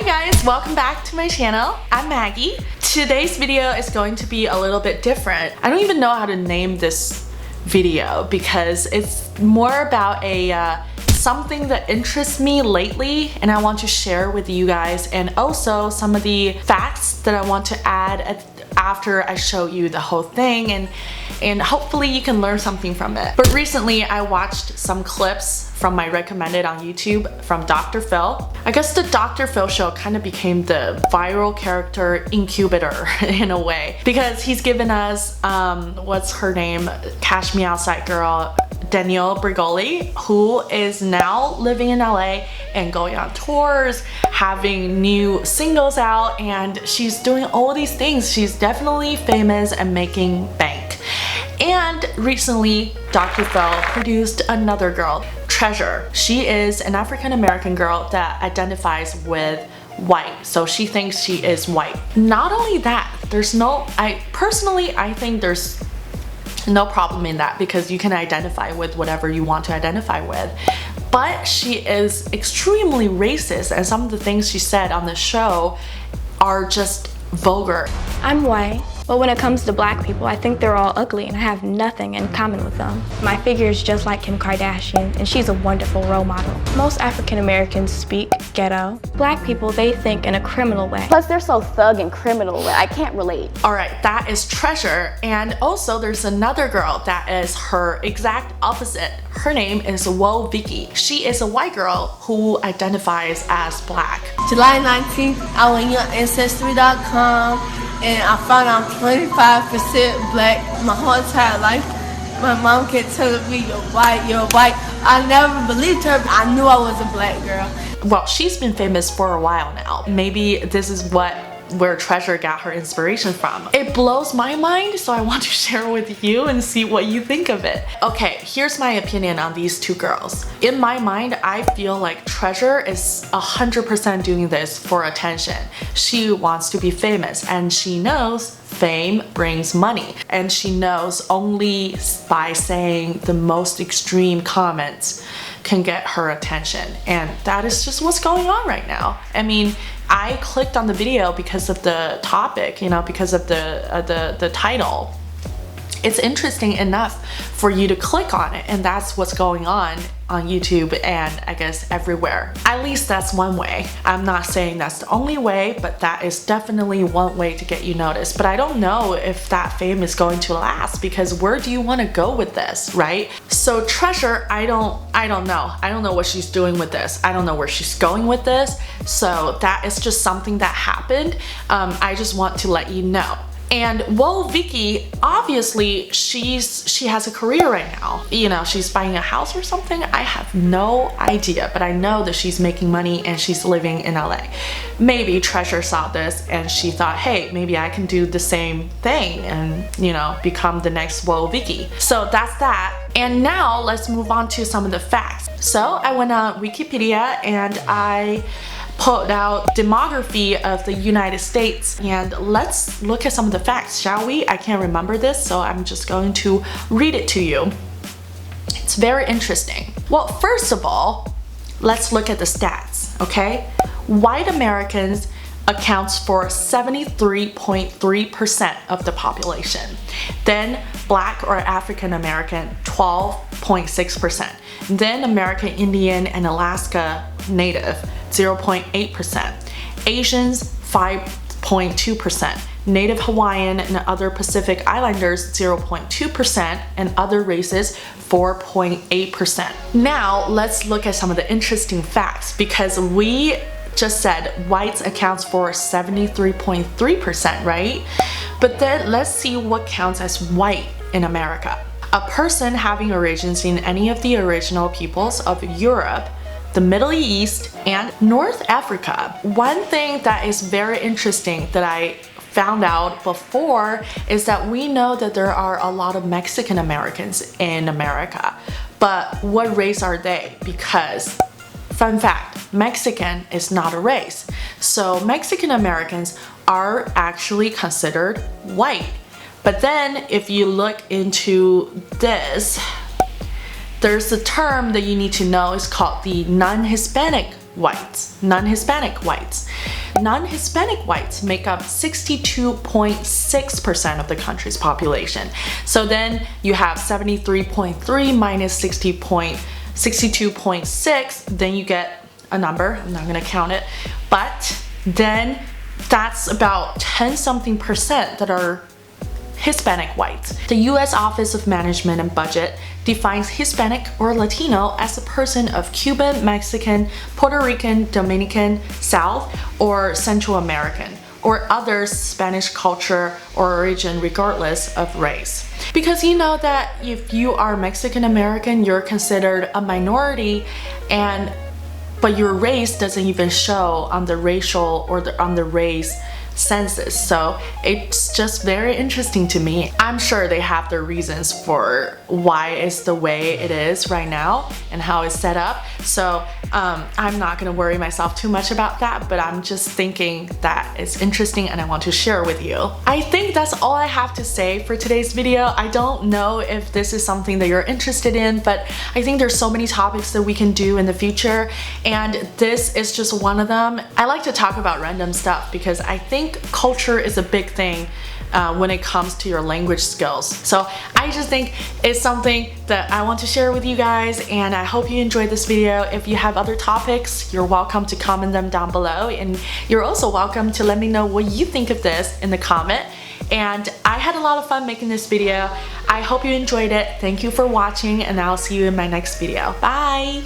Hi guys, welcome back to my channel. I'm Maggie. Today's video is going to be a little bit different. I don't even know how to name this video because it's more about something that interests me lately and I want to share with you guys, and also some of the facts that I want to add after I show you the whole thing, and hopefully you can learn something from it. But recently I watched some clips from my recommended on YouTube from Dr. Phil. I guess the Dr. Phil show kind of became the viral character incubator in a way, because he's given us, what's her name? Cash Me Outside girl, Danielle Bregoli, who is now living in LA and going on tours, having new singles out, and she's doing all these things. She's definitely famous and making bank. And recently, Dr. Phil produced another girl, Treasure. She is an African American girl that identifies with white, so she thinks she is white. Not only that, I think there's no problem in that, because you can identify with whatever you want to identify with. But she is extremely racist, and some of the things she said on the show are just vulgar. I'm white, but when it comes to black people, I think they're all ugly and I have nothing in common with them. My figure is just like Kim Kardashian, and she's a wonderful role model. Most African Americans speak ghetto. Black people, they think in a criminal way. Plus, they're so thug and criminal, I can't relate. Alright, that is Treasure, and also there's another girl that is her exact opposite. Her name is Woah Vicky. She is a white girl who identifies as black. July 19th, I went on Ancestry.com and I found I'm 25% black. My whole entire life, my mom kept telling me, you're white, you're white. I never believed her, but I knew I was a black girl. Well, she's been famous for a while now. Maybe this is where Treasure got her inspiration from. It blows my mind, so I want to share with you and see what you think of it. Okay, here's my opinion on these two girls. In my mind, I feel like Treasure is 100% doing this for attention. She wants to be famous, and she knows fame brings money, and she knows only by saying the most extreme comments can get her attention, and that is just what's going on right now. I mean, I clicked on the video because of the topic, because of the title. It's interesting enough for you to click on it, and that's what's going on YouTube and I guess everywhere. At least that's one way. I'm not saying that's the only way, but that is definitely one way to get you noticed. But I don't know if that fame is going to last, because where do you want to go with this, right? So Treasure, I don't know. I don't know what she's doing with this. I don't know where she's going with this. So that is just something that happened. I just want to let you know. And Woah Vicky, obviously she has a career right now. She's buying a house or something. I have no idea, but I know that she's making money and she's living in LA. Maybe Treasure saw this and she thought, hey, maybe I can do the same thing and, become the next Woah Vicky. So that's that. And now let's move on to some of the facts. So I went on Wikipedia and I pulled out demography of the United States, and let's look at some of the facts, shall we? I can't remember this, so I'm just going to read it to you. It's very interesting. Well, first of all, let's look at the stats, okay? White Americans accounts for 73.3% of the population. Then Black or African American, 12.6%. Then American Indian and Alaska Native, 0.8%. Asians, 5.2%. Native Hawaiian and other Pacific Islanders, 0.2%, and other races, 4.8%. Now, let's look at some of the interesting facts, because we just said whites accounts for 73.3%, right? But then let's see what counts as white in America. A person having origins in any of the original peoples of Europe, the Middle East, and North Africa. One thing that is very interesting that I found out before is that we know that there are a lot of Mexican Americans in America. But what race are they? Because, fun fact, Mexican is not a race. So Mexican Americans are actually considered white. But then if you look into this, there's a term that you need to know. It's called the non-Hispanic whites, non-Hispanic whites. Non-Hispanic whites make up 62.6% of the country's population. So then you have 73.3 minus 62.6, then you get a number. I'm not gonna count it, but then that's about 10 something percent that are Hispanic whites. The U.S. Office of Management and Budget defines Hispanic or Latino as a person of Cuban, Mexican, Puerto Rican, Dominican, South, or Central American, or other Spanish culture or origin regardless of race. Because you know that if you are Mexican American, you're considered a minority, but your race doesn't even show on the racial or on the race census. So it's just very interesting to me. I'm sure they have their reasons for why it's the way it is right now and how it's set up. So I'm not gonna worry myself too much about that, but I'm just thinking that it's interesting and I want to share with you. I think that's all I have to say for today's video. I don't know if this is something that you're interested in, but I think there's so many topics that we can do in the future, and this is just one of them. I like to talk about random stuff because I think culture is a big thing when it comes to your language skills. So I just think it's something that I want to share with you guys, and I hope you enjoyed this video. If you have other topics, you're welcome to comment them down below, and you're also welcome to let me know what you think of this in the comment. And I had a lot of fun making this video. I hope you enjoyed it. Thank you for watching, and I'll see you in my next video. Bye!